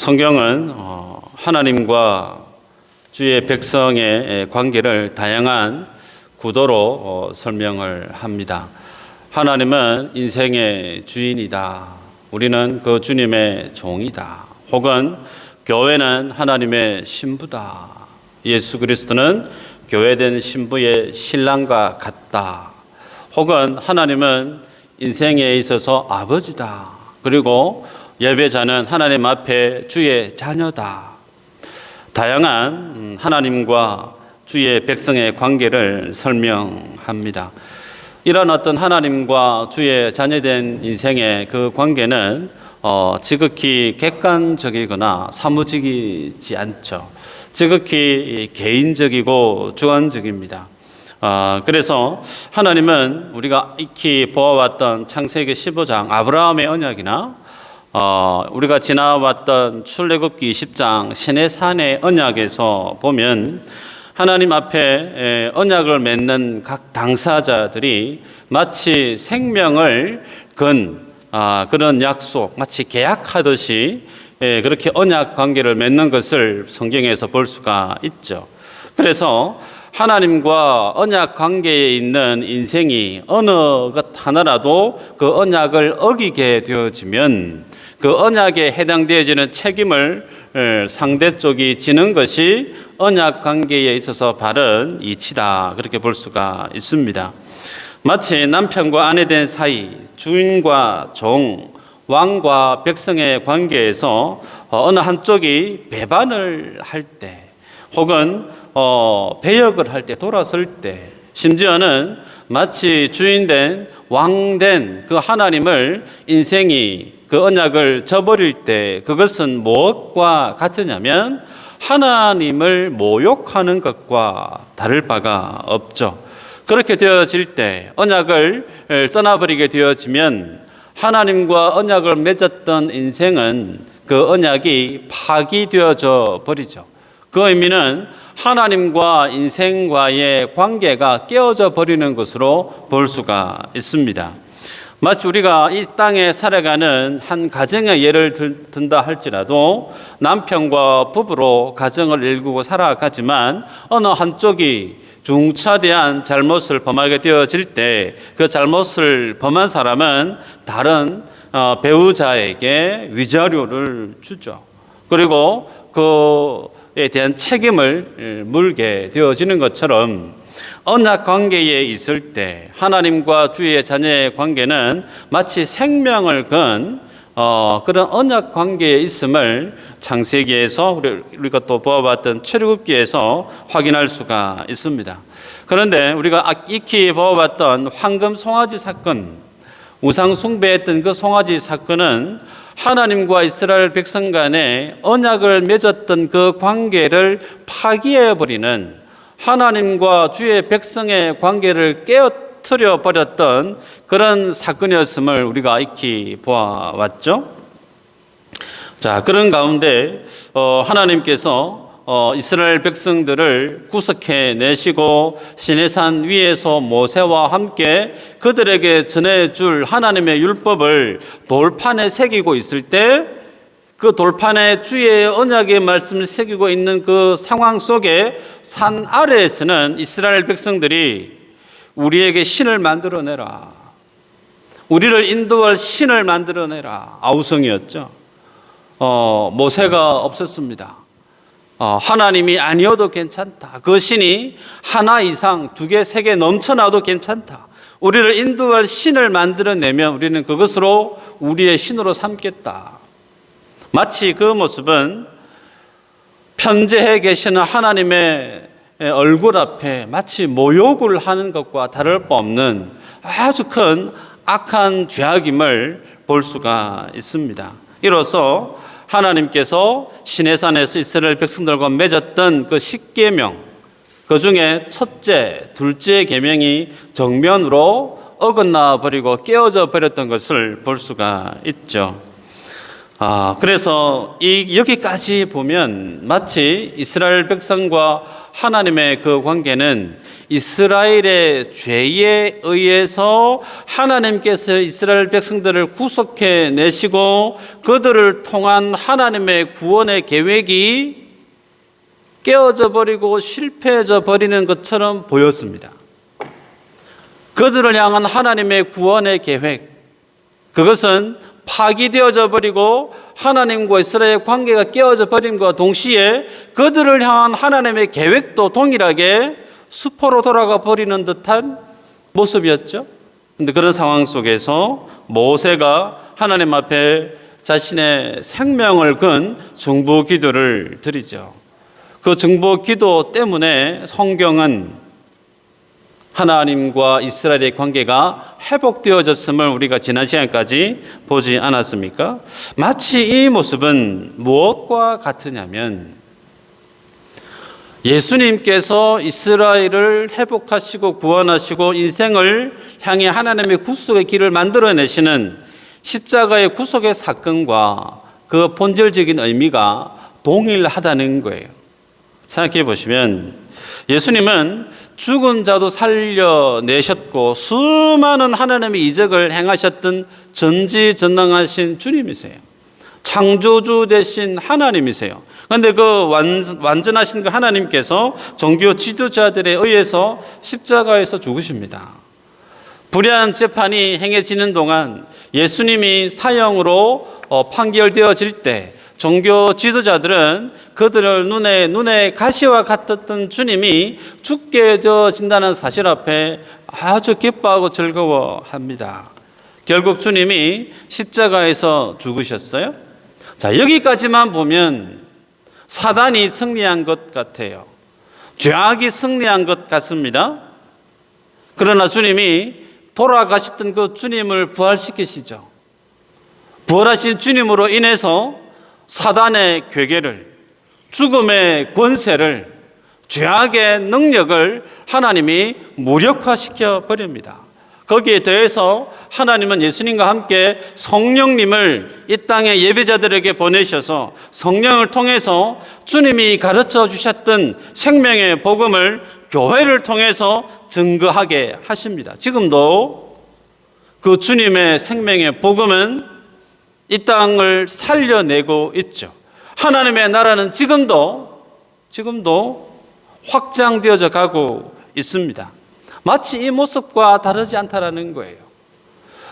성경은 하나님과 주의 백성의 관계를 다양한 구도로 설명을 합니다. 하나님은 인생의 주인이다. 우리는 그 주님의 종이다. 혹은 교회는 하나님의 신부다. 예수 그리스도는 교회된 신부의 신랑과 같다. 혹은 하나님은 인생에 있어서 아버지다. 그리고 예배자는 하나님 앞에 주의 자녀다. 다양한 하나님과 주의 백성의 관계를 설명합니다. 이런 어떤 하나님과 주의 자녀된 인생의 그 관계는 지극히 객관적이거나 사무직이지 않죠. 지극히 개인적이고 주관적입니다. 그래서 하나님은 우리가 익히 보아왔던 창세기 15장 아브라함의 언약이나 우리가 지나왔던 출애굽기 20장 시내산의 언약에서 보면 하나님 앞에 언약을 맺는 각 당사자들이 마치 생명을 건 그런 약속, 마치 계약하듯이 그렇게 언약 관계를 맺는 것을 성경에서 볼 수가 있죠. 그래서 하나님과 언약 관계에 있는 인생이 어느 것 하나라도 그 언약을 어기게 되어지면 그 언약에 해당되어지는 책임을 상대 쪽이 지는 것이 언약 관계에 있어서 바른 이치다. 그렇게 볼 수가 있습니다. 마치 남편과 아내 된 사이, 주인과 종, 왕과 백성의 관계에서 어느 한쪽이 배반을 할 때, 혹은 배역을 할 때, 돌아설 때, 심지어는 마치 주인된 왕된 그 하나님을 인생이 그 언약을 저버릴 때 그것은 무엇과 같으냐면 하나님을 모욕하는 것과 다를 바가 없죠. 그렇게 되어질 때 언약을 떠나버리게 되어지면 하나님과 언약을 맺었던 인생은 그 언약이 파기되어져 버리죠. 그 의미는 하나님과 인생과의 관계가 깨어져 버리는 것으로 볼 수가 있습니다. 마치 우리가 이 땅에 살아가는 한 가정의 예를 든다 할지라도 남편과 부부로 가정을 일구고 살아가지만 어느 한쪽이 중차대한 잘못을 범하게 되어질 때 그 잘못을 범한 사람은 다른 배우자에게 위자료를 주죠. 그리고 그에 대한 책임을 물게 되어지는 것처럼 언약 관계에 있을 때 하나님과 주의 자녀의 관계는 마치 생명을 건 그런 언약 관계에 있음을 창세기에서 우리가 또 보아봤던 출애굽기에서 확인할 수가 있습니다. 그런데 우리가 익히 보아봤던 황금 송아지 사건, 우상 숭배했던 그 송아지 사건은 하나님과 이스라엘 백성 간에 언약을 맺었던 그 관계를 파기해버리는, 하나님과 주의 백성의 관계를 깨어뜨려 버렸던 그런 사건이었음을 우리가 익히 보아왔죠. 자, 그런 가운데 하나님께서 이스라엘 백성들을 구속해 내시고 시내산 위에서 모세와 함께 그들에게 전해줄 하나님의 율법을 돌판에 새기고 있을 때 그 돌판에 주의 언약의 말씀을 새기고 있는 그 상황 속에 산 아래에서는 이스라엘 백성들이 우리에게 신을 만들어내라, 우리를 인도할 신을 만들어내라, 아우성이었죠. 모세가 없었습니다. 하나님이 아니어도 괜찮다. 그 신이 하나 이상, 두 개, 세 개 넘쳐나도 괜찮다. 우리를 인도할 신을 만들어내면 우리는 그것으로 우리의 신으로 삼겠다. 마치 그 모습은 편재해 계시는 하나님의 얼굴 앞에 마치 모욕을 하는 것과 다를 바 없는 아주 큰 악한 죄악임을 볼 수가 있습니다. 이로써 하나님께서 시내산에서 이스라엘 백성들과 맺었던 그 10계명, 그 중에 첫째, 둘째 계명이 정면으로 어긋나 버리고 깨어져 버렸던 것을 볼 수가 있죠. 그래서 여기까지 보면 마치 이스라엘 백성과 하나님의 그 관계는 이스라엘의 죄에 의해서 하나님께서 이스라엘 백성들을 구속해 내시고 그들을 통한 하나님의 구원의 계획이 깨어져 버리고 실패해져 버리는 것처럼 보였습니다. 그들을 향한 하나님의 구원의 계획, 그것은 파기되어져 버리고 하나님과 이스라엘의 관계가 깨어져 버림과 동시에 그들을 향한 하나님의 계획도 동일하게 수포로 돌아가 버리는 듯한 모습이었죠. 그런데 그런 상황 속에서 모세가 하나님 앞에 자신의 생명을 건 중보 기도를 드리죠. 그 중보 기도 때문에 성경은 하나님과 이스라엘의 관계가 회복되어졌음을 우리가 지난 시간까지 보지 않았습니까? 마치 이 모습은 무엇과 같으냐면 예수님께서 이스라엘을 회복하시고 구원하시고 인생을 향해 하나님의 구속의 길을 만들어내시는 십자가의 구속의 사건과 그 본질적인 의미가 동일하다는 거예요. 생각해 보시면 예수님은 죽은 자도 살려내셨고 수많은 하나님의 이적을 행하셨던 전지전능하신 주님이세요. 창조주 되신 하나님이세요. 그런데 그 완전하신 그 하나님께서 종교 지도자들에 의해서 십자가에서 죽으십니다. 불의한 재판이 행해지는 동안 예수님이 사형으로 판결되어질 때 종교 지도자들은 그들을 눈에 가시와 같았던 주님이 죽게 되어진다는 사실 앞에 아주 기뻐하고 즐거워합니다. 결국 주님이 십자가에서 죽으셨어요. 자, 여기까지만 보면 사단이 승리한 것 같아요. 죄악이 승리한 것 같습니다. 그러나 주님이 돌아가셨던 그 주님을 부활시키시죠. 부활하신 주님으로 인해서 사단의 괴계를, 죽음의 권세를, 죄악의 능력을 하나님이 무력화시켜 버립니다. 거기에 더해서 하나님은 예수님과 함께 성령님을 이 땅의 예배자들에게 보내셔서 성령을 통해서 주님이 가르쳐 주셨던 생명의 복음을 교회를 통해서 증거하게 하십니다. 지금도 그 주님의 생명의 복음은 이 땅을 살려내고 있죠. 하나님의 나라는 지금도 확장되어져 가고 있습니다. 마치 이 모습과 다르지 않다라는 거예요.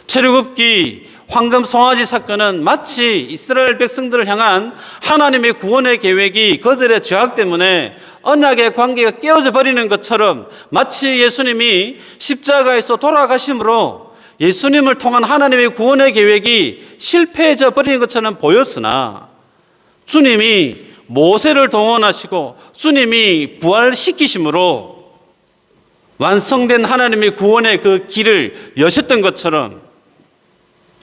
출애굽기 황금 송아지 사건은 마치 이스라엘 백성들을 향한 하나님의 구원의 계획이 그들의 죄악 때문에 언약의 관계가 깨어져 버리는 것처럼 마치 예수님이 십자가에서 돌아가심으로 예수님을 통한 하나님의 구원의 계획이 실패해져 버리는 것처럼 보였으나 주님이 모세를 동원하시고 주님이 부활시키심으로 완성된 하나님의 구원의 그 길을 여셨던 것처럼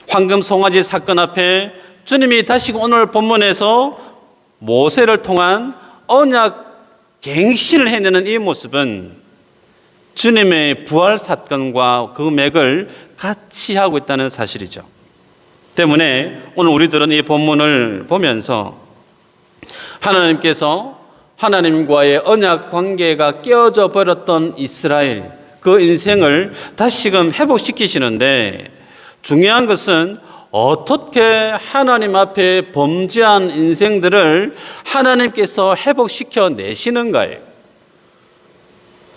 황금 송아지 사건 앞에 주님이 다시 오늘 본문에서 모세를 통한 언약 갱신을 해내는 이 모습은 주님의 부활 사건과 그 맥을 같이 하고 있다는 사실이죠. 때문에 오늘 우리들은 이 본문을 보면서 하나님께서 하나님과의 언약 관계가 깨어져 버렸던 이스라엘, 그 인생을 다시금 회복시키시는데 중요한 것은 어떻게 하나님 앞에 범죄한 인생들을 하나님께서 회복시켜 내시는가예요.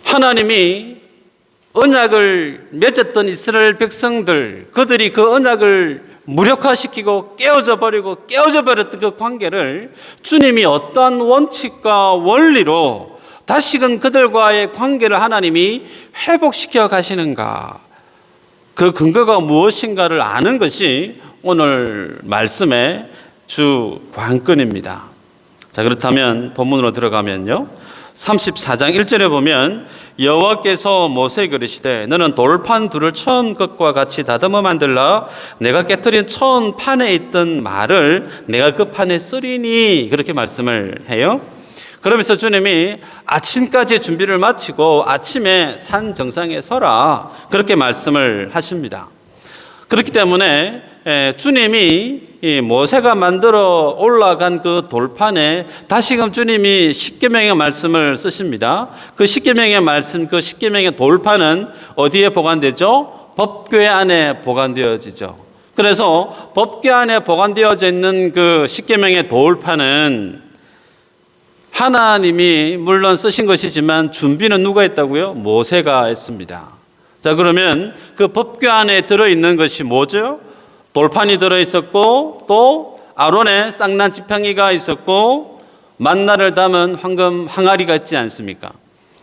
하나님이 언약을 맺었던 이스라엘 백성들, 그들이 그 언약을 무력화시키고 깨어져 버렸던 그 관계를 주님이 어떠한 원칙과 원리로 다시금 그들과의 관계를 하나님이 회복시켜 가시는가, 그 근거가 무엇인가를 아는 것이 오늘 말씀의 주 관건입니다. 자, 그렇다면 본문으로 들어가면요, 34장 1절에 보면 여호와께서 모세에게 이르시되 너는 돌판 둘을 처음 것과 같이 다듬어 만들라. 내가 깨뜨린 처음 판에 있던 말을 내가 그 판에 쓰리니, 그렇게 말씀을 해요. 그러면서 주님이 아침까지 준비를 마치고 아침에 산 정상에 서라, 그렇게 말씀을 하십니다. 그렇기 때문에 주님이 이 모세가 만들어 올라간 그 돌판에 다시금 주님이 십계명의 말씀을 쓰십니다. 그 십계명의 말씀, 그 십계명의 돌판은 어디에 보관되죠? 법궤 안에 보관되어지죠. 그래서 법궤 안에 보관되어져 있는 그 십계명의 돌판은 하나님이 물론 쓰신 것이지만 준비는 누가 했다고요? 모세가 했습니다. 자, 그러면 그 법궤 안에 들어있는 것이 뭐죠? 돌판이 들어있었고, 또 아론의 쌍난 지팡이가 있었고, 만나를 담은 황금 항아리가 있지 않습니까?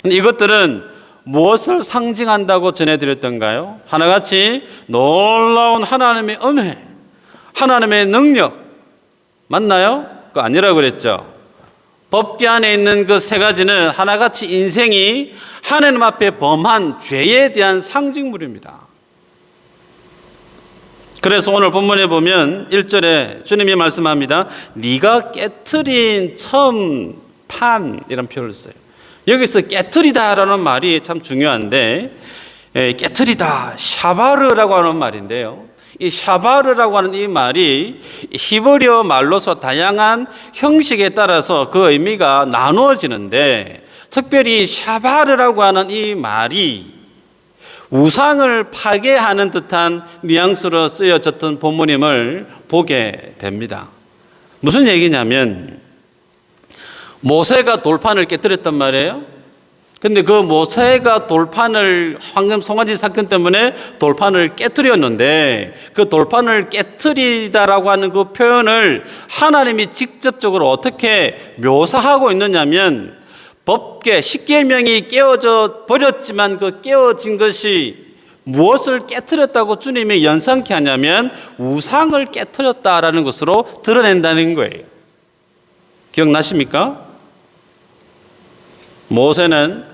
이것들은 무엇을 상징한다고 전해드렸던가요? 하나같이 놀라운 하나님의 은혜, 하나님의 능력, 맞나요? 그거 아니라고 그랬죠. 법궤 안에 있는 그 세 가지는 하나같이 인생이 하나님 앞에 범한 죄에 대한 상징물입니다. 그래서 오늘 본문에 보면 1절에 주님이 말씀합니다. 네가 깨트린 처음 판, 이런 표현을 써요. 여기서 깨트리다라는 말이 참 중요한데, 깨트리다, 샤바르라고 하는 말인데요. 이 샤바르라고 하는 이 말이 히브리어 말로서 다양한 형식에 따라서 그 의미가 나누어지는데, 특별히 샤바르라고 하는 이 말이 우상을 파괴하는 듯한 뉘앙스로 쓰여졌던 본문임을 보게 됩니다. 무슨 얘기냐면 모세가 돌판을 깨뜨렸단 말이에요. 근데 그 모세가 돌판을 황금 송아지 사건 때문에 돌판을 깨뜨렸는데, 그 돌판을 깨뜨리다라고 하는 그 표현을 하나님이 직접적으로 어떻게 묘사하고 있느냐면, 법궤 십계명이 깨어져 버렸지만 그 깨어진 것이 무엇을 깨뜨렸다고 주님이 연상케 하냐면 우상을 깨뜨렸다라는 것으로 드러낸다는 거예요. 기억나십니까? 모세는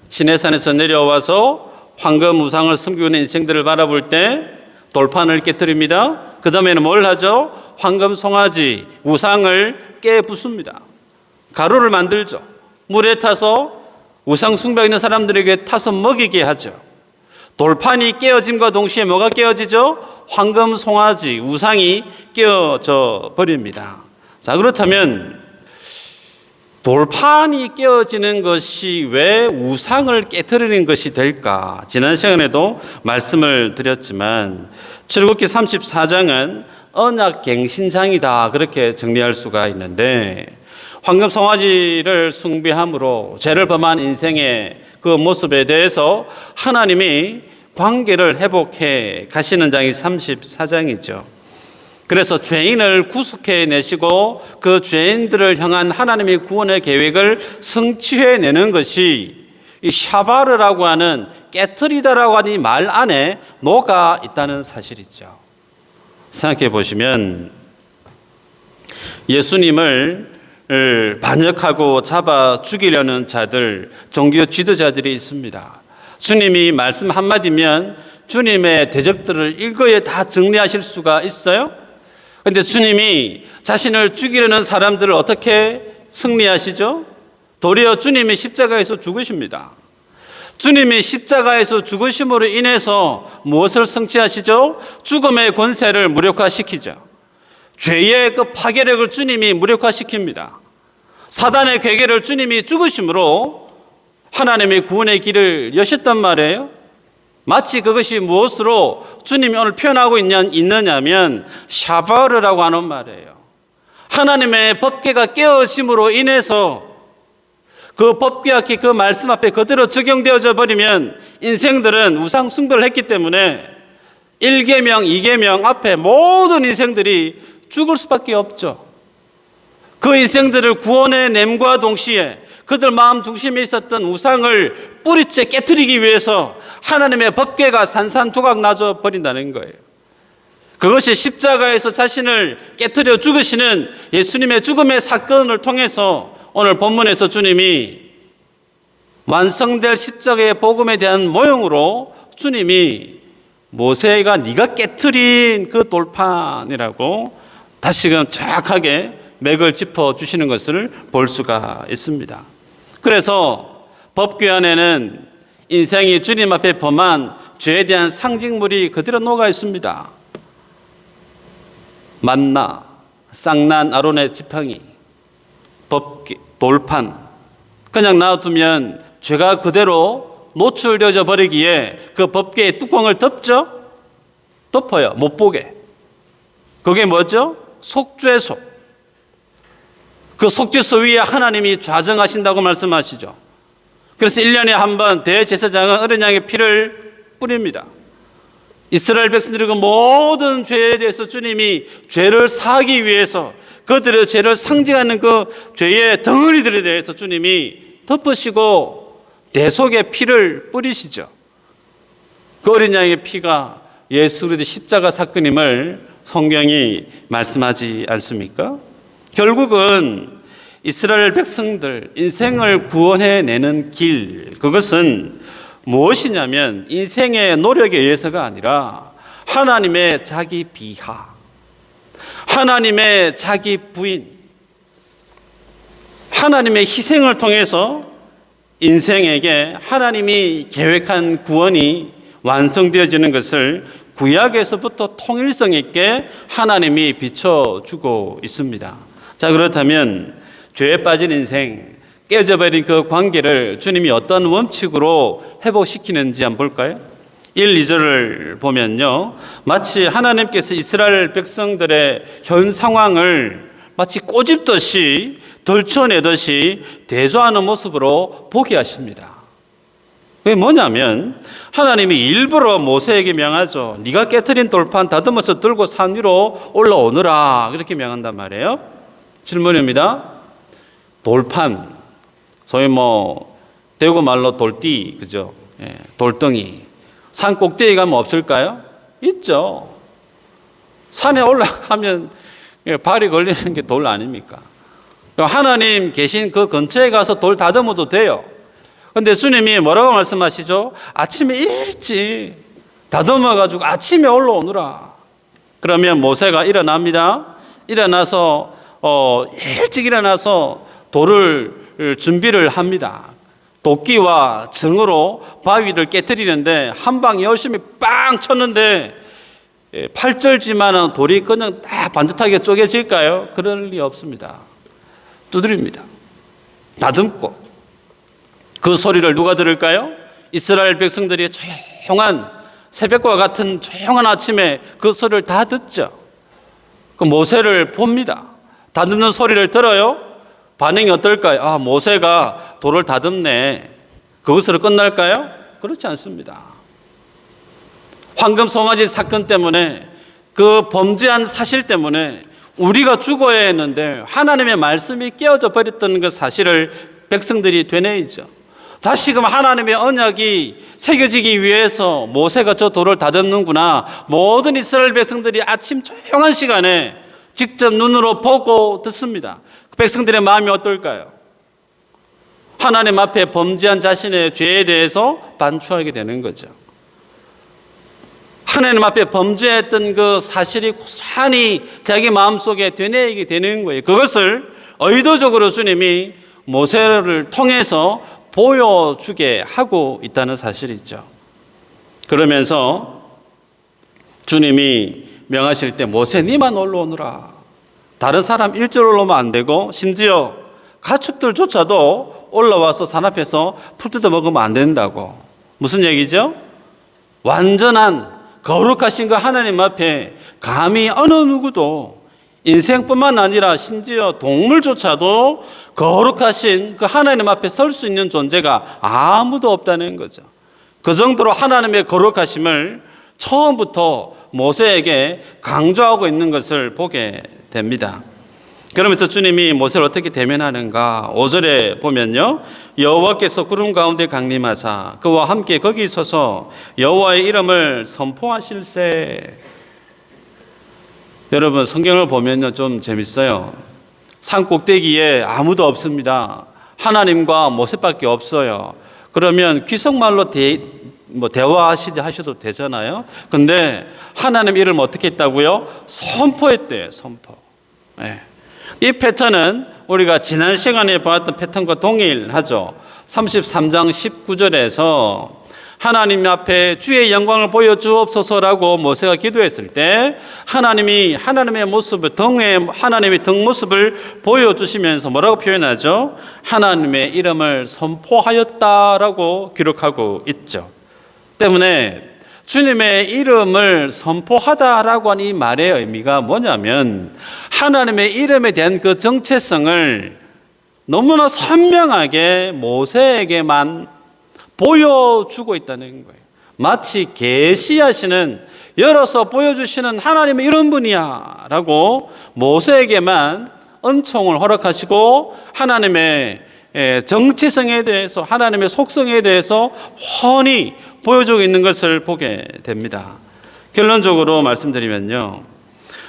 시내산에서 내려와서 황금 우상을 섬기는 인생들을 바라볼 때 돌판을 깨뜨립니다. 그 다음에는 뭘 하죠? 황금 송아지 우상을 깨부숩니다. 가루를 만들죠. 물에 타서 우상 숭배 있는 사람들에게 타서 먹이게 하죠. 돌판이 깨어짐과 동시에 뭐가 깨어지죠? 황금 송아지 우상이 깨어져 버립니다. 자, 그렇다면 돌판이 깨어지는 것이 왜 우상을 깨트리는 것이 될까? 지난 시간에도 말씀을 드렸지만 출애굽기 34장은 언약갱신장이다, 그렇게 정리할 수가 있는데, 황금 송아지를 숭배함으로 죄를 범한 인생의 그 모습에 대해서 하나님이 관계를 회복해 가시는 장이 34장이죠. 그래서 죄인을 구속해내시고 그 죄인들을 향한 하나님의 구원의 계획을 성취해내는 것이 이 샤바르라고 하는 깨트리다라고 하는 이 말 안에 녹아 있다는 사실이죠. 생각해 보시면 예수님을 반역하고 잡아 죽이려는 자들, 종교 지도자들이 있습니다. 주님이 말씀 한마디면 주님의 대적들을 일거에 다 정리하실 수가 있어요? 그런데 주님이 자신을 죽이려는 사람들을 어떻게 승리하시죠? 도리어 주님이 십자가에서 죽으십니다. 주님이 십자가에서 죽으심으로 인해서 무엇을 성취하시죠? 죽음의 권세를 무력화시키죠. 죄의 그 파괴력을 주님이 무력화시킵니다. 사단의 괴계를 주님이 죽으심으로 하나님의 구원의 길을 여셨단 말이에요. 마치 그것이 무엇으로 주님이 오늘 표현하고 있느냐면 샤바르라고 하는 말이에요. 하나님의 법궤가 깨어짐으로 인해서 그 법궤와 그 말씀 앞에 그대로 적용되어져 버리면 인생들은 우상 숭배를 했기 때문에 1계명, 2계명 앞에 모든 인생들이 죽을 수밖에 없죠. 그 인생들을 구원의 냄과 동시에 그들 마음 중심에 있었던 우상을 뿌리째 깨트리기 위해서 하나님의 법궤가 산산조각 나져 버린다는 거예요. 그것이 십자가에서 자신을 깨트려 죽으시는 예수님의 죽음의 사건을 통해서 오늘 본문에서 주님이 완성될 십자가의 복음에 대한 모형으로 주님이 모세가 네가 깨트린 그 돌판이라고 다시금 정확하게 맥을 짚어주시는 것을 볼 수가 있습니다. 그래서 법궤 안에는 인생이 주님 앞에 범한 죄에 대한 상징물이 그대로 녹아 있습니다. 만나, 쌍난 아론의 지팡이, 법궤, 돌판, 그냥 놔두면 죄가 그대로 노출되어 버리기에 그 법궤의 뚜껑을 덮어요. 못 보게. 그게 뭐죠? 속죄소. 그 속죄소 위에 하나님이 좌정하신다고 말씀하시죠. 그래서 1년에 한 번 대제사장은 어린 양의 피를 뿌립니다. 이스라엘 백성들의 그 모든 죄에 대해서 주님이 죄를 사하기 위해서 그들의 죄를 상징하는 그 죄의 덩어리들에 대해서 주님이 덮으시고 대속의 피를 뿌리시죠. 그 어린 양의 피가 예수 그리스도의 십자가 사건임을 성경이 말씀하지 않습니까? 결국은 이스라엘 백성들 인생을 구원해내는 길, 그것은 무엇이냐면 인생의 노력에 의해서가 아니라 하나님의 자기 비하, 하나님의 자기 부인, 하나님의 희생을 통해서 인생에게 하나님이 계획한 구원이 완성되어지는 것을 구약에서부터 통일성 있게 하나님이 비춰주고 있습니다. 자, 그렇다면 죄에 빠진 인생, 깨져버린 그 관계를 주님이 어떤 원칙으로 회복시키는지 한번 볼까요? 1, 2절을 보면요, 마치 하나님께서 이스라엘 백성들의 현 상황을 마치 꼬집듯이 덜쳐내듯이 대조하는 모습으로 보게 하십니다. 그게 뭐냐면 하나님이 일부러 모세에게 명하죠. 네가 깨트린 돌판 다듬어서 들고 산 위로 올라오너라, 그렇게 명한단 말이에요. 질문입니다. 돌판, 소위 대구 말로 돌띠, 그죠? 예, 돌덩이. 산 꼭대기 가면 없을까요? 있죠. 산에 올라가면 발이 걸리는 게 돌 아닙니까? 하나님 계신 그 근처에 가서 돌 다듬어도 돼요. 근데 주님이 뭐라고 말씀하시죠? 아침에 일찍 다듬어가지고 아침에 올라오느라. 그러면 모세가 일어납니다. 일어나서 일찍 일어나서 돌을 준비를 합니다. 도끼와 증으로 바위를 깨뜨리는데 한 방 열심히 빵 쳤는데 팔절지만 돌이 그냥 딱 반듯하게 쪼개질까요? 그럴 리 없습니다. 두드립니다. 다듬고. 그 소리를 누가 들을까요? 이스라엘 백성들이 조용한 새벽과 같은 조용한 아침에 그 소리를 다 듣죠. 그 모세를 봅니다. 다듬는 소리를 들어요. 반응이 어떨까요? 아, 모세가 돌을 다듬네. 그것으로 끝날까요? 그렇지 않습니다. 황금 송아지 사건 때문에, 그 범죄한 사실 때문에 우리가 죽어야 했는데 하나님의 말씀이 깨어져 버렸던 그 사실을 백성들이 되뇌이죠. 다시금 하나님의 언약이 새겨지기 위해서 모세가 저 돌을 다듬는구나. 모든 이스라엘 백성들이 아침 조용한 시간에 직접 눈으로 보고 듣습니다. 백성들의 마음이 어떨까요? 하나님 앞에 범죄한 자신의 죄에 대해서 반추하게 되는 거죠. 하나님 앞에 범죄했던 그 사실이 고스란히 자기 마음속에 되뇌이게 되는 거예요. 그것을 의도적으로 주님이 모세를 통해서 보여주게 하고 있다는 사실이죠. 그러면서 주님이 명하실 때 모세 니만 올라오느라, 다른 사람 일절 올라오면 안 되고 심지어 가축들조차도 올라와서 산 앞에서 풀 뜯어 먹으면 안 된다고. 무슨 얘기죠? 완전한 거룩하신 그 하나님 앞에 감히 어느 누구도, 인생뿐만 아니라 심지어 동물조차도 거룩하신 그 하나님 앞에 설 수 있는 존재가 아무도 없다는 거죠. 그 정도로 하나님의 거룩하심을 처음부터 모세에게 강조하고 있는 것을 보게 됩니다. 그러면서 주님이 모세를 어떻게 대면하는가? 5절에 보면요, 여호와께서 구름 가운데 강림하사 그와 함께 거기 서서 여호와의 이름을 선포하실세. 여러분, 성경을 보면요 좀 재밌어요. 산 꼭대기에 아무도 없습니다. 하나님과 모세밖에 없어요. 그러면 귀속말로 대화하셔도 되잖아요. 근데 하나님 이름을 어떻게 했다고요? 선포했대요. 선포. 네. 이 패턴은 우리가 지난 시간에 보았던 패턴과 동일하죠. 33장 19절에서 하나님 앞에 주의 영광을 보여주옵소서라고 모세가 기도했을 때 하나님이 하나님의 모습을 하나님의 등 모습을 보여주시면서 뭐라고 표현하죠? 하나님의 이름을 선포하였다라고 기록하고 있죠. 때문에 주님의 이름을 선포하다라고 하는 이 말의 의미가 뭐냐면 하나님의 이름에 대한 그 정체성을 너무나 선명하게 모세에게만 보여주고 있다는 거예요. 마치 계시하시는, 열어서 보여주시는 하나님의 이런 분이야 라고 모세에게만 은총을 허락하시고 하나님의 정체성에 대해서, 하나님의 속성에 대해서 훤히 보여주고 있는 것을 보게 됩니다. 결론적으로 말씀드리면요,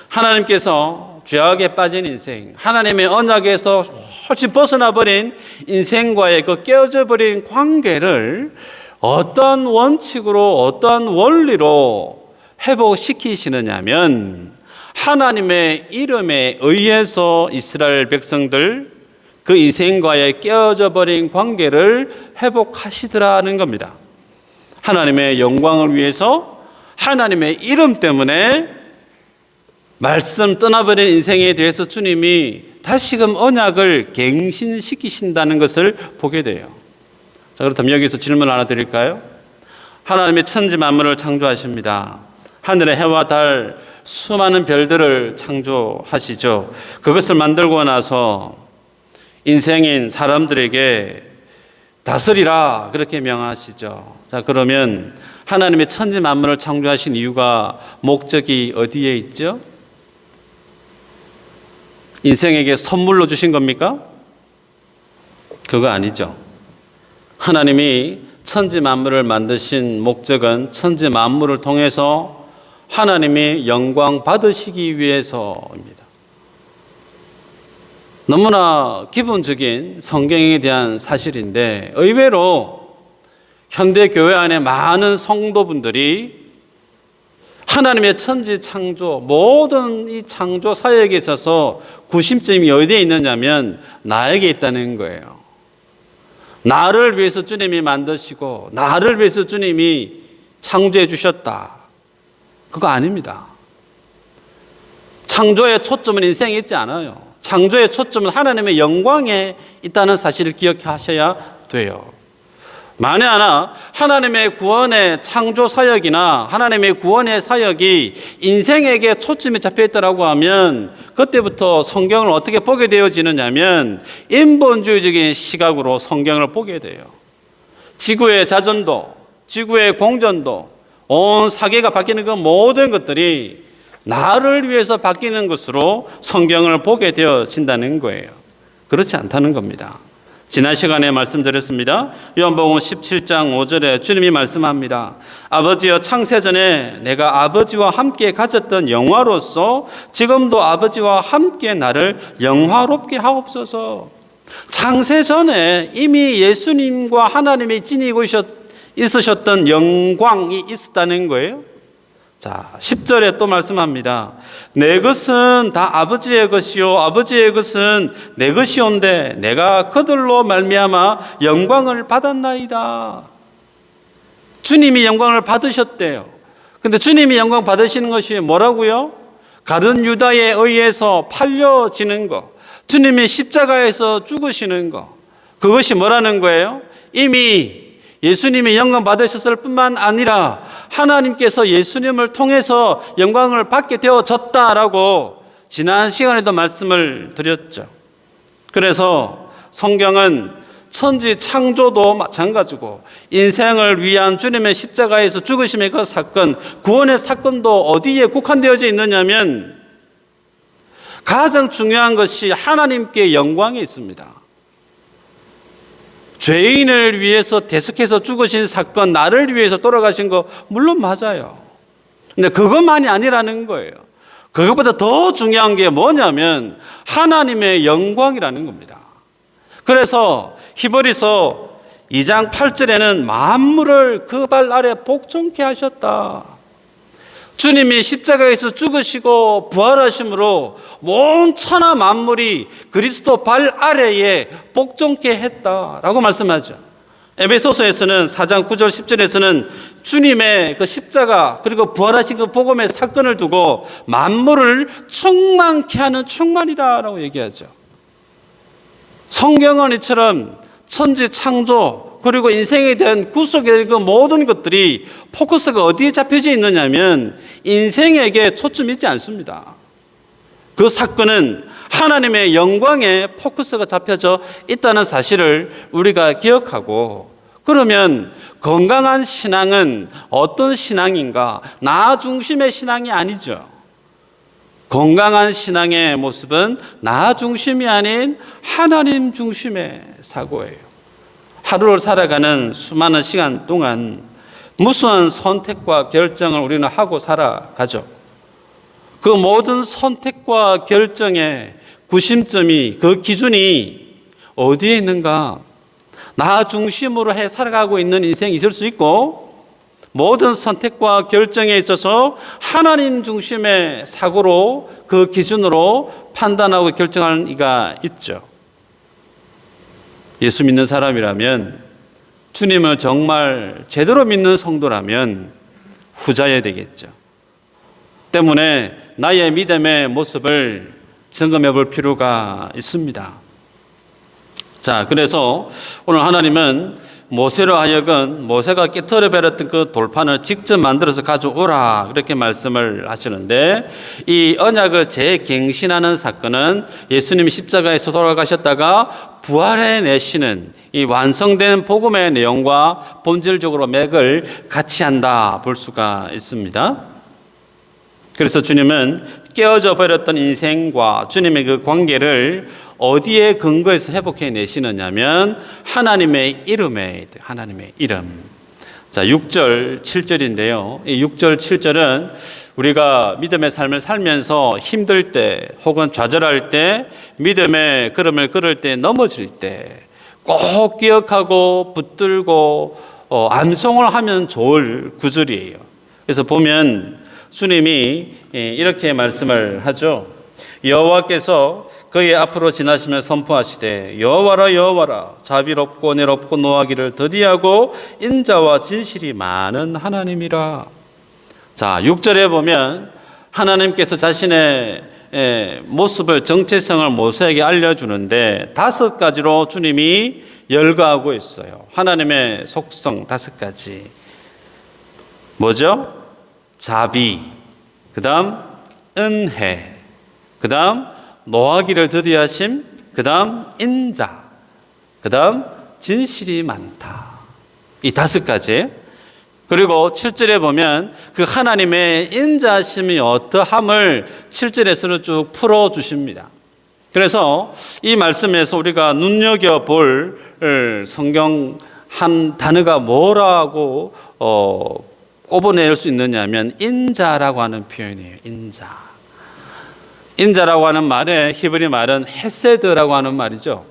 하나님께서 죄악에 빠진 인생, 하나님의 언약에서 훨씬 벗어나 버린 인생과의 그 깨어져 버린 관계를 어떤 원칙으로, 어떤 원리로 회복시키시느냐면 하나님의 이름에 의해서 이스라엘 백성들 그 인생과의 깨어져 버린 관계를 회복하시더라는 겁니다. 하나님의 영광을 위해서 하나님의 이름 때문에 말씀 떠나버린 인생에 대해서 주님이 다시금 언약을 갱신시키신다는 것을 보게 돼요. 자, 그렇다면 여기서 질문 하나 드릴까요? 하나님의 천지 만물을 창조하십니다. 하늘의 해와 달, 수많은 별들을 창조하시죠. 그것을 만들고 나서 인생인 사람들에게 다스리라 그렇게 명하시죠. 자, 그러면 하나님의 천지 만물을 창조하신 이유가, 목적이 어디에 있죠? 인생에게 선물로 주신 겁니까? 그거 아니죠. 하나님이 천지 만물을 만드신 목적은 천지 만물을 통해서 하나님이 영광 받으시기 위해서입니다. 너무나 기본적인 성경에 대한 사실인데 의외로 현대 교회 안에 많은 성도분들이 하나님의 천지 창조, 모든 이 창조 사역에 있어서 구심점이 어디에 있느냐면 나에게 있다는 거예요. 나를 위해서 주님이 만드시고 나를 위해서 주님이 창조해 주셨다. 그거 아닙니다. 창조의 초점은 인생에 있지 않아요. 창조의 초점은 하나님의 영광에 있다는 사실을 기억하셔야 돼요. 만에 하나 하나님의 구원의 창조 사역이나 하나님의 구원의 사역이 인생에게 초점이 잡혀 있다고 하면 그때부터 성경을 어떻게 보게 되어지느냐면 인본주의적인 시각으로 성경을 보게 돼요. 지구의 자전도, 지구의 공전도, 온 사계가 바뀌는 그 모든 것들이 나를 위해서 바뀌는 것으로 성경을 보게 되어진다는 거예요. 그렇지 않다는 겁니다. 지난 시간에 말씀드렸습니다. 요한복음 17장 5절에 주님이 말씀합니다. 아버지여, 창세전에 내가 아버지와 함께 가졌던 영화로서 지금도 아버지와 함께 나를 영화롭게 하옵소서. 창세전에 이미 예수님과 하나님이 지니고 있으셨던 영광이 있었다는 거예요. 자, 10절에 또 말씀합니다. 내 것은 다 아버지의 것이요 아버지의 것은 내 것이온데 내가 그들로 말미암아 영광을 받았나이다. 주님이 영광을 받으셨대요. 근데 주님이 영광 받으시는 것이 뭐라고요? 가룟 유다에 의해서 팔려지는 것, 주님이 십자가에서 죽으시는 것, 그것이 뭐라는 거예요? 이미 예수님이 영광 받으셨을 뿐만 아니라 하나님께서 예수님을 통해서 영광을 받게 되어졌다라고 지난 시간에도 말씀을 드렸죠. 그래서 성경은 천지 창조도 마찬가지고 인생을 위한 주님의 십자가에서 죽으심의 그 사건, 구원의 사건도 어디에 국한되어져 있느냐면 가장 중요한 것이 하나님께 영광이 있습니다. 죄인을 위해서 대속해서 죽으신 사건, 나를 위해서 돌아가신 거 물론 맞아요. 근데 그것만이 아니라는 거예요. 그것보다 더 중요한 게 뭐냐면 하나님의 영광이라는 겁니다. 그래서 히브리서 2장 8절에는 만물을 그 발 아래 복종케 하셨다. 주님이 십자가에서 죽으시고 부활하심으로 온 천하 만물이 그리스도 발 아래에 복종케 했다라고 말씀하죠. 에베소서에서는 4장 9절 10절에서는 주님의 그 십자가 그리고 부활하신 그 복음의 사건을 두고 만물을 충만케 하는 충만이다라고 얘기하죠. 성경은 이처럼 천지 창조 그리고 인생에 대한 구속에 대한 그 모든 것들이 포커스가 어디에 잡혀져 있느냐면 인생에게 초점이 있지 않습니다. 그 사건은 하나님의 영광에 포커스가 잡혀져 있다는 사실을 우리가 기억하고, 그러면 건강한 신앙은 어떤 신앙인가? 나 중심의 신앙이 아니죠. 건강한 신앙의 모습은 나 중심이 아닌 하나님 중심의 사고예요. 하루를 살아가는 수많은 시간 동안 무수한 선택과 결정을 우리는 하고 살아가죠. 그 모든 선택과 결정의 구심점이, 그 기준이 어디에 있는가? 나 중심으로 해 살아가고 있는 인생이 있을 수 있고, 모든 선택과 결정에 있어서 하나님 중심의 사고로, 그 기준으로 판단하고 결정하는 이가 있죠. 예수 믿는 사람이라면, 주님을 정말 제대로 믿는 성도라면 후자여야 되겠죠. 때문에 나의 믿음의 모습을 점검해 볼 필요가 있습니다. 자, 그래서 오늘 하나님은 모세로 하여금 모세가 깨트려 버렸던 그 돌판을 직접 만들어서 가져오라 이렇게 말씀을 하시는데, 이 언약을 재갱신하는 사건은 예수님이 십자가에서 돌아가셨다가 부활해 내시는 이 완성된 복음의 내용과 본질적으로 맥을 같이 한다 볼 수가 있습니다. 그래서 주님은 깨어져 버렸던 인생과 주님의 그 관계를 어디에 근거해서 회복해 내시느냐면 하나님의 이름에, 하나님의 이름. 자, 6절 7절인데요. 이 6절 7절은 우리가 믿음의 삶을 살면서 힘들 때 혹은 좌절할 때, 믿음의 걸음을 걸을 때, 넘어질 때 꼭 기억하고 붙들고 암송을 하면 좋을 구절이에요. 그래서 보면 주님이 이렇게 말씀을 하죠. 여호와께서 그의 앞으로 지나시며 선포하시되 여호와라 여호와라, 자비롭고 은혜롭고 노하기를 더디하고 인자와 진실이 많은 하나님이라. 자, 6절에 보면 하나님께서 자신의 모습을, 정체성을 모세에게 알려주는데 5가지로 주님이 열거하고 있어요. 하나님의 속성 5가지. 뭐죠? 자비, 그 다음 은혜, 그 다음 노하기를 더디하심, 그 다음 인자, 그 다음 진실이 많다. 이 5가지. 그리고 7절에 보면 그 하나님의 인자심이 어떠함을 7절에서는 쭉 풀어주십니다. 그래서 이 말씀에서 우리가 눈여겨볼 성경 한 단어가 뭐라고 꼽아낼 수 있느냐 하면 인자라고 하는 표현이에요. 인자. 인자라고 하는 말에 히브리 말은 헤세드라고 하는 말이죠.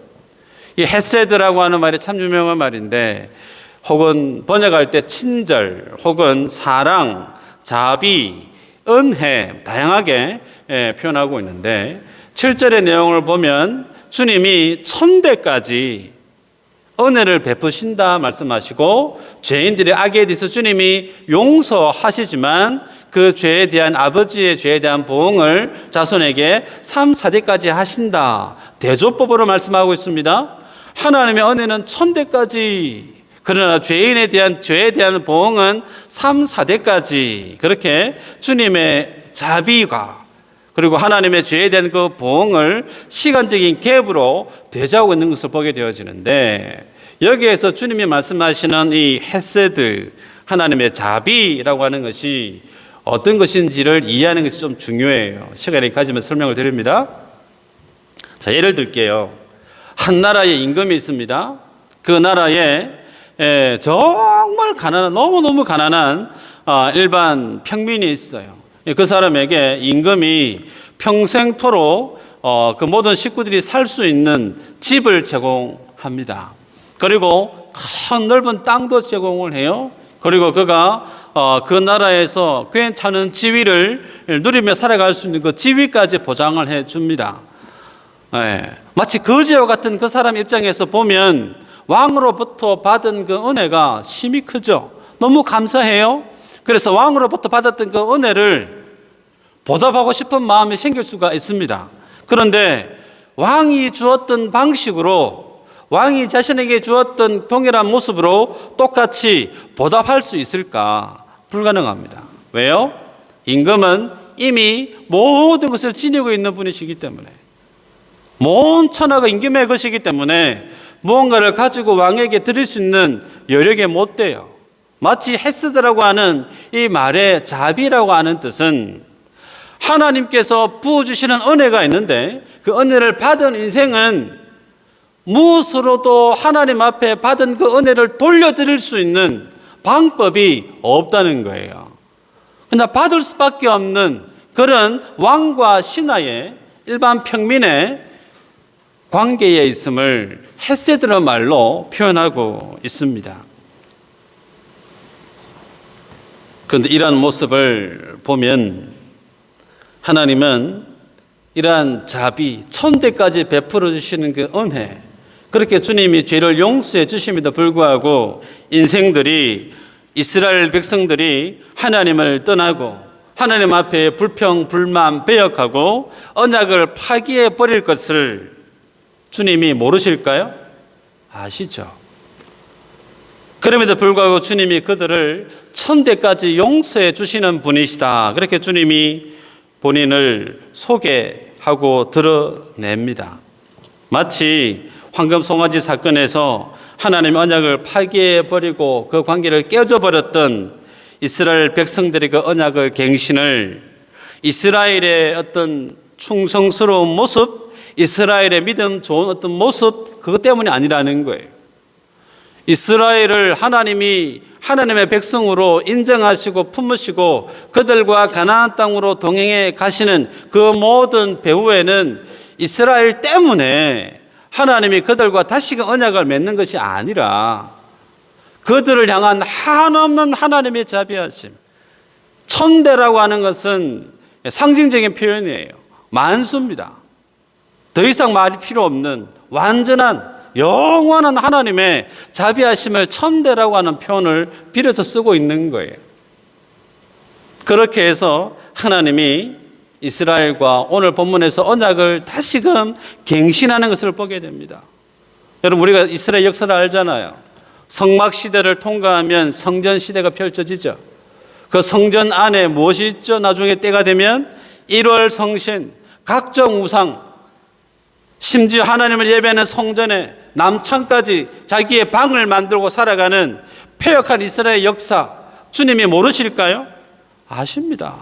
이 헤세드라고 하는 말이 참 유명한 말인데, 혹은 번역할 때 친절, 혹은 사랑, 자비, 은혜 다양하게 표현하고 있는데, 7절의 내용을 보면 주님이 천대까지 은혜를 베푸신다 말씀하시고, 죄인들의 악에 대해서 주님이 용서하시지만 그 죄에 대한, 아버지의 죄에 대한 보응을 자손에게 3, 4대까지 하신다. 대조법으로 말씀하고 있습니다. 하나님의 은혜는 천대까지, 그러나 죄인에 대한, 죄에 대한 보응은 3, 4대까지, 그렇게 주님의 자비가, 그리고 하나님의 죄에 대한 그 보응을 시간적인 갭으로 되자고 있는 것을 보게 되어지는데, 여기에서 주님이 말씀하시는 이 헤세드, 하나님의 자비라고 하는 것이 어떤 것인지를 이해하는 것이 좀 중요해요. 시간이 가지면 설명을 드립니다. 자, 예를 들게요. 한 나라에 임금이 있습니다. 그 나라에 정말 가난한, 너무너무 가난한 일반 평민이 있어요. 그 사람에게 임금이 평생토록 그 모든 식구들이 살 수 있는 집을 제공합니다. 그리고 큰 넓은 땅도 제공을 해요. 그리고 그가 그 나라에서 괜찮은 지위를 누리며 살아갈 수 있는 그 지위까지 보장을 해 줍니다. 마치 거지와 같은 그 사람 입장에서 보면 왕으로부터 받은 그 은혜가 심히 크죠. 너무 감사해요. 그래서 왕으로부터 받았던 그 은혜를 보답하고 싶은 마음이 생길 수가 있습니다. 그런데 왕이 주었던 방식으로, 왕이 자신에게 주었던 동일한 모습으로 똑같이 보답할 수 있을까? 불가능합니다. 왜요? 임금은 이미 모든 것을 지니고 있는 분이시기 때문에, 모든 천하가 임금의 것이기 때문에 무언가를 가지고 왕에게 드릴 수 있는 여력에 못 돼요. 마치 헤스드라고 하는 이 말의 자비라고 하는 뜻은 하나님께서 부어주시는 은혜가 있는데 그 은혜를 받은 인생은 무엇으로도 하나님 앞에 받은 그 은혜를 돌려드릴 수 있는 방법이 없다는 거예요. 그냥 받을 수밖에 없는 그런 왕과 신하의 일반 평민의 관계에 있음을 헤세드라는 말로 표현하고 있습니다. 그런데 이러한 모습을 보면 하나님은 이러한 자비, 천대까지 베풀어 주시는 그 은혜, 그렇게 주님이 죄를 용서해 주심에도 불구하고 인생들이, 이스라엘 백성들이 하나님을 떠나고 하나님 앞에 불평, 불만, 배역하고 언약을 파기해 버릴 것을 주님이 모르실까요? 아시죠? 그럼에도 불구하고 주님이 그들을 천대까지 용서해 주시는 분이시다. 그렇게 주님이 본인을 소개하고 드러냅니다. 마치 황금 송아지 사건에서 하나님의 언약을 파기해버리고 그 관계를 깨져버렸던 이스라엘 백성들의 그 언약을 갱신을, 이스라엘의 어떤 충성스러운 모습, 이스라엘의 믿음 좋은 어떤 모습, 그것 때문이 아니라는 거예요. 이스라엘을 하나님이 하나님의 백성으로 인정하시고 품으시고 그들과 가나안 땅으로 동행해 가시는 그 모든 배후에는 이스라엘 때문에 하나님이 그들과 다시금 언약을 맺는 것이 아니라 그들을 향한 한없는 하나님의 자비하심. 천대라고 하는 것은 상징적인 표현이에요. 만수입니다. 더 이상 말이 필요 없는 완전한 영원한 하나님의 자비하심을 천대라고 하는 표현을 빌어서 쓰고 있는 거예요. 그렇게 해서 하나님이 이스라엘과 오늘 본문에서 언약을 다시금 갱신하는 것을 보게 됩니다. 여러분, 우리가 이스라엘 역사를 알잖아요. 성막 시대를 통과하면 성전 시대가 펼쳐지죠. 그 성전 안에 무엇이 있죠? 나중에 때가 되면 1월 성신, 각종 우상, 심지어 하나님을 예배하는 성전에 남창까지 자기의 방을 만들고 살아가는 폐역한 이스라엘 역사, 주님이 모르실까요? 아십니다.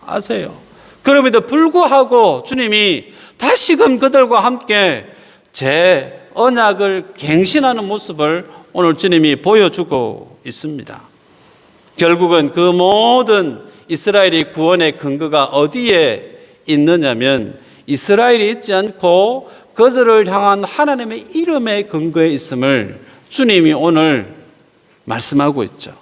아세요. 그럼에도 불구하고 주님이 다시금 그들과 함께 제 언약을 갱신하는 모습을 오늘 주님이 보여주고 있습니다. 결국은 그 모든 이스라엘의 구원의 근거가 어디에 있느냐면 이스라엘이 있지 않고 그들을 향한 하나님의 이름의 근거에 있음을 주님이 오늘 말씀하고 있죠.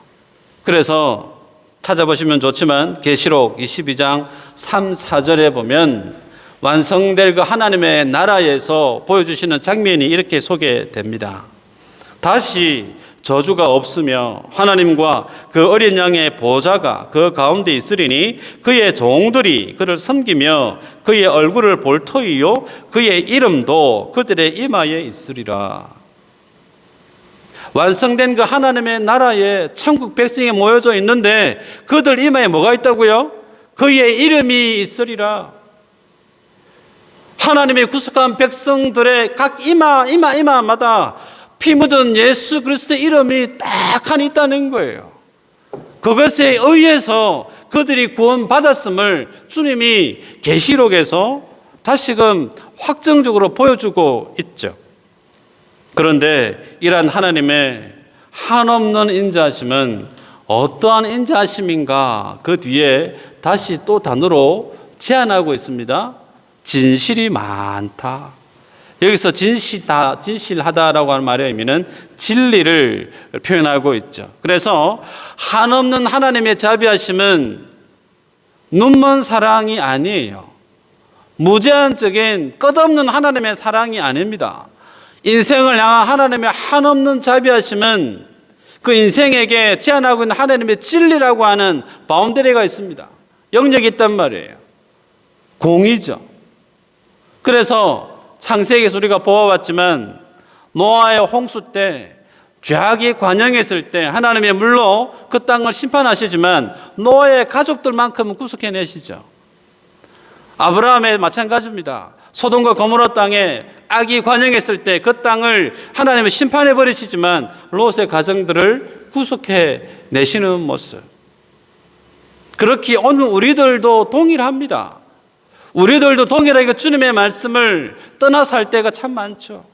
그래서 찾아보시면 좋지만 계시록 22장 3, 4절에 보면 완성될 그 하나님의 나라에서 보여주시는 장면이 이렇게 소개됩니다. 다시 저주가 없으며 하나님과 그 어린 양의 보좌가 그 가운데 있으리니 그의 종들이 그를 섬기며 그의 얼굴을 볼 터이요 그의 이름도 그들의 이마에 있으리라. 완성된 그 하나님의 나라에 천국 백성이 모여져 있는데 그들 이마에 뭐가 있다고요? 그의 이름이 있으리라. 하나님의 구속한 백성들의 각 이마마다 피 묻은 예수 그리스도의 이름이 딱 하나 있다는 거예요. 그것에 의해서 그들이 구원받았음을 주님이 계시록에서 다시금 확정적으로 보여주고 있죠. 그런데 이러한 하나님의 한없는 인자하심은 어떠한 인자하심인가? 그 뒤에 다시 또 단어로 제안하고 있습니다. 진실이 많다. 여기서 진실하다라고 하는 말의 의미는 진리를 표현하고 있죠. 그래서 한없는 하나님의 자비하심은 눈먼 사랑이 아니에요. 무제한적인 끝없는 하나님의 사랑이 아닙니다. 인생을 향한 하나님의 한없는 자비하심은 그 인생에게 제한하고 있는 하나님의 진리라고 하는 바운더리가 있습니다. 영역이 있단 말이에요. 공의죠. 그래서 창세기에서 우리가 보아왔지만 노아의 홍수 때 죄악이 관영했을 때 하나님의 물로 그 땅을 심판하시지만 노아의 가족들만큼은 구속해내시죠. 아브라함의 마찬가지입니다. 소돔과 고모라 땅에 악이 관영했을 때 그 땅을 하나님은 심판해 버리시지만 롯의 가정들을 구속해 내시는 모습. 그렇게 오늘 우리들도 동일합니다. 우리들도 동일하게 주님의 말씀을 떠나 살 때가 참 많죠.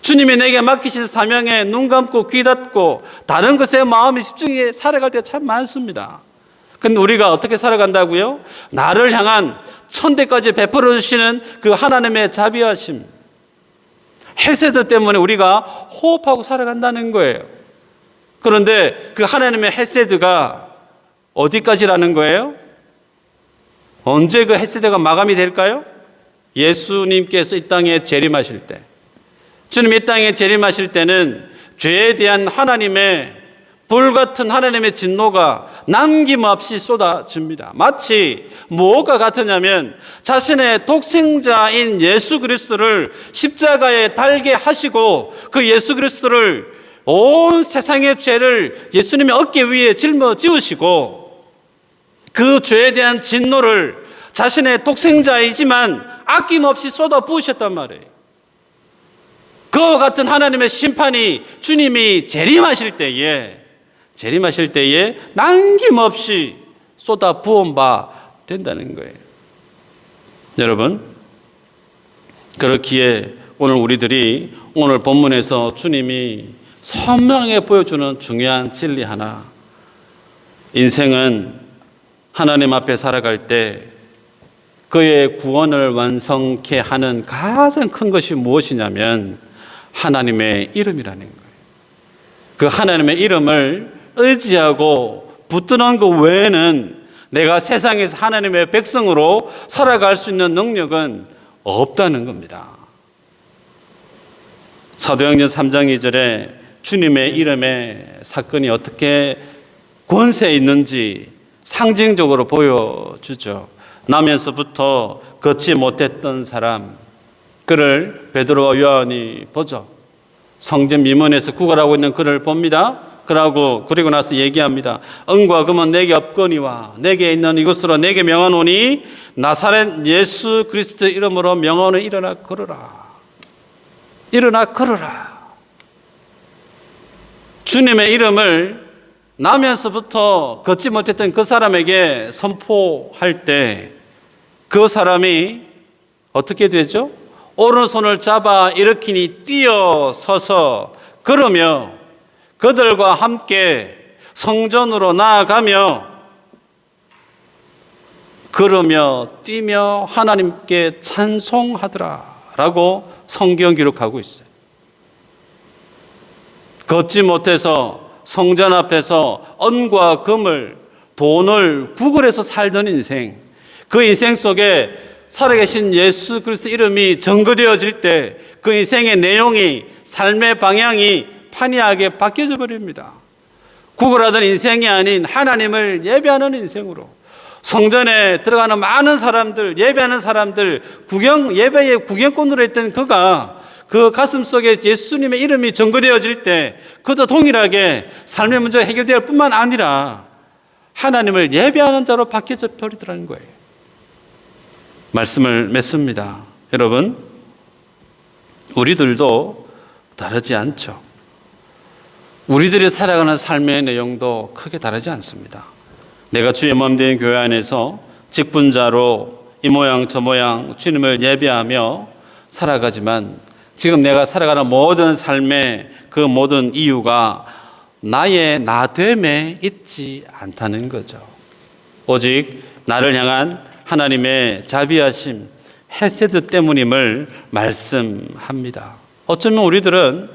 주님이 내게 맡기신 사명에 눈 감고 귀 닫고 다른 것에 마음이 집중해 살아갈 때 참 많습니다. 근데 우리가 어떻게 살아간다고요? 나를 향한 천대까지 베풀어 주시는 그 하나님의 자비하심, 헤세드 때문에 우리가 호흡하고 살아간다는 거예요. 그런데 그 하나님의 헤세드가 어디까지라는 거예요? 언제 그 헤세드가 마감이 될까요? 예수님께서 이 땅에 재림하실 때, 주님 이 땅에 재림하실 때는 죄에 대한 하나님의 불같은 하나님의 진노가 남김없이 쏟아집니다. 마치 뭐가 같으냐면 자신의 독생자인 예수 그리스도를 십자가에 달게 하시고 그 예수 그리스도를 온 세상의 죄를 예수님의 어깨 위에 짊어지우시고 그 죄에 대한 진노를 자신의 독생자이지만 아낌없이 쏟아 부으셨단 말이에요. 그와 같은 하나님의 심판이 주님이 재림하실 때에 남김없이 쏟아 부은 바 된다는 거예요. 여러분, 그렇기에 오늘 우리들이 오늘 본문에서 주님이 선명하게 보여주는 중요한 진리 하나, 인생은 하나님 앞에 살아갈 때 그의 구원을 완성케 하는 가장 큰 것이 무엇이냐면 하나님의 이름이라는 거예요. 그 하나님의 이름을 의지하고 붙드는 것 외에는 내가 세상에서 하나님의 백성으로 살아갈 수 있는 능력은 없다는 겁니다. 사도행전 3장 2절에 주님의 이름의 사건이 어떻게 권세 있는지 상징적으로 보여주죠. 나면서부터 걷지 못했던 사람, 그를 베드로와 요한이 보죠. 성전 미문에서 구걸하고 있는 그를 봅니다. 그리고 나서 얘기합니다. 은과 금은 내게 없거니와 내게 있는 이것으로 내게 명하노니 나사렛 예수 그리스도 이름으로 명하노니 일어나 걸으라. 일어나 걸으라. 주님의 이름을 나면서부터 걷지 못했던 그 사람에게 선포할 때 그 사람이 어떻게 되죠? 오른손을 잡아 일으키니 뛰어서서 걸으며 그들과 함께 성전으로 나아가며 걸으며 뛰며 하나님께 찬송하더라라고 성경 기록하고 있어요. 걷지 못해서 성전 앞에서 은과 금을, 돈을 구걸해서 살던 인생, 그 인생 속에 살아계신 예수 그리스도 이름이 전거되어질 때 그 인생의 내용이, 삶의 방향이 판이하게 바뀌어져 버립니다. 구걸하던 인생이 아닌 하나님을 예배하는 인생으로, 성전에 들어가는 많은 사람들, 예배하는 사람들, 예배의 구경꾼으로 했던 그가 그 가슴 속에 예수님의 이름이 전거되어질 때 그도 동일하게 삶의 문제가 해결될 뿐만 아니라 하나님을 예배하는 자로 바뀌어져 버리더라는 거예요. 말씀을 맺습니다. 여러분, 우리들도 다르지 않죠. 우리들이 살아가는 삶의 내용도 크게 다르지 않습니다. 내가 주의 몸된 교회 안에서 직분자로 이 모양 저 모양 주님을 예배하며 살아가지만 지금 내가 살아가는 모든 삶의 그 모든 이유가 나의 나됨에 있지 않다는 거죠. 오직 나를 향한 하나님의 자비하심, 헤세드 때문임을 말씀합니다. 어쩌면 우리들은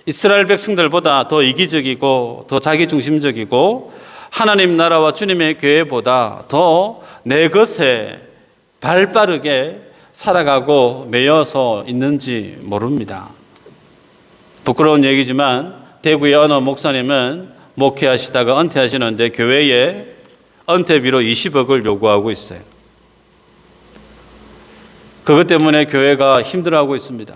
이스라엘 백성들보다 더 이기적이고 더 자기중심적이고 하나님 나라와 주님의 교회보다 더 내 것에 발빠르게 살아가고 매여서 있는지 모릅니다. 부끄러운 얘기지만 대구의 어느 목사님은 목회하시다가 은퇴하시는데 교회에 은퇴비로 20억을 요구하고 있어요. 그것 때문에 교회가 힘들어하고 있습니다.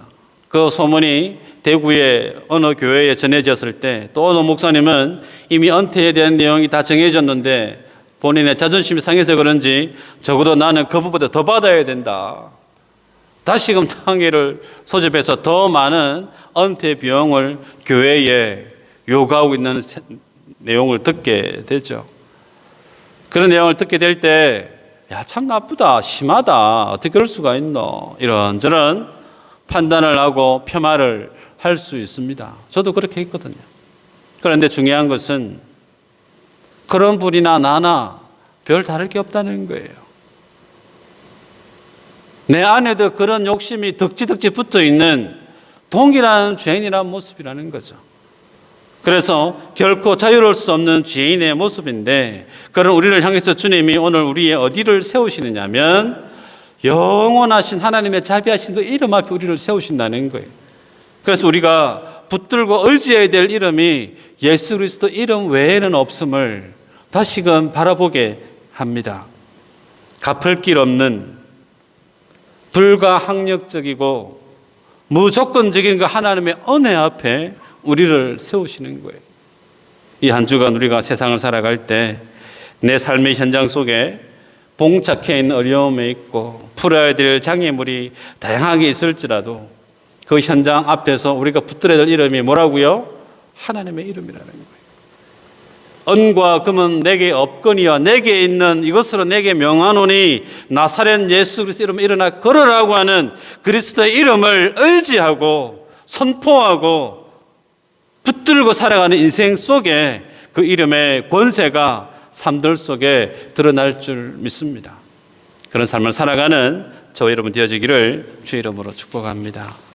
그 소문이 대구의 어느 교회에 전해졌을 때 또 어느 목사님은 이미 은퇴에 대한 내용이 다 정해졌는데 본인의 자존심이 상해서 그런지 적어도 나는 그분보다 더 받아야 된다. 다시금 탕회를 소집해서 더 많은 은퇴 비용을 교회에 요구하고 있는 내용을 듣게 되죠. 그런 내용을 듣게 될 때, 야, 참 나쁘다, 심하다, 어떻게 그럴 수가 있노? 이런저런 판단을 하고 폄하를 할 수 있습니다. 저도 그렇게 했거든요. 그런데 중요한 것은 그런 분이나 나나 별 다를 게 없다는 거예요. 내 안에도 그런 욕심이 덕지덕지 붙어 있는 동일한 죄인이라는 모습이라는 거죠. 그래서 결코 자유로울 수 없는 죄인의 모습인데 그런 우리를 향해서 주님이 오늘 우리의 어디를 세우시느냐면 영원하신 하나님의 자비하신 그 이름 앞에 우리를 세우신다는 거예요. 그래서 우리가 붙들고 의지해야 될 이름이 예수 그리스도 이름 외에는 없음을 다시금 바라보게 합니다. 갚을 길 없는 불가항력적이고 무조건적인 그 하나님의 은혜 앞에 우리를 세우시는 거예요. 이 한 주간 우리가 세상을 살아갈 때 내 삶의 현장 속에 봉착해 있는 어려움에 있고 풀어야 될 장애물이 다양하게 있을지라도 그 현장 앞에서 우리가 붙들어야 될 이름이 뭐라고요? 하나님의 이름이라는 거예요. 은과 금은 내게 없거니와 내게 있는 이것으로 내게 명하노니 나사렛 예수 그리스도 이름으로 일어나 걸으라고 하는 그리스도의 이름을 의지하고 선포하고 붙들고 살아가는 인생 속에 그 이름의 권세가 삶들 속에 드러날 줄 믿습니다. 그런 삶을 살아가는 저와 여러분 되어지기를 주의 이름으로 축복합니다.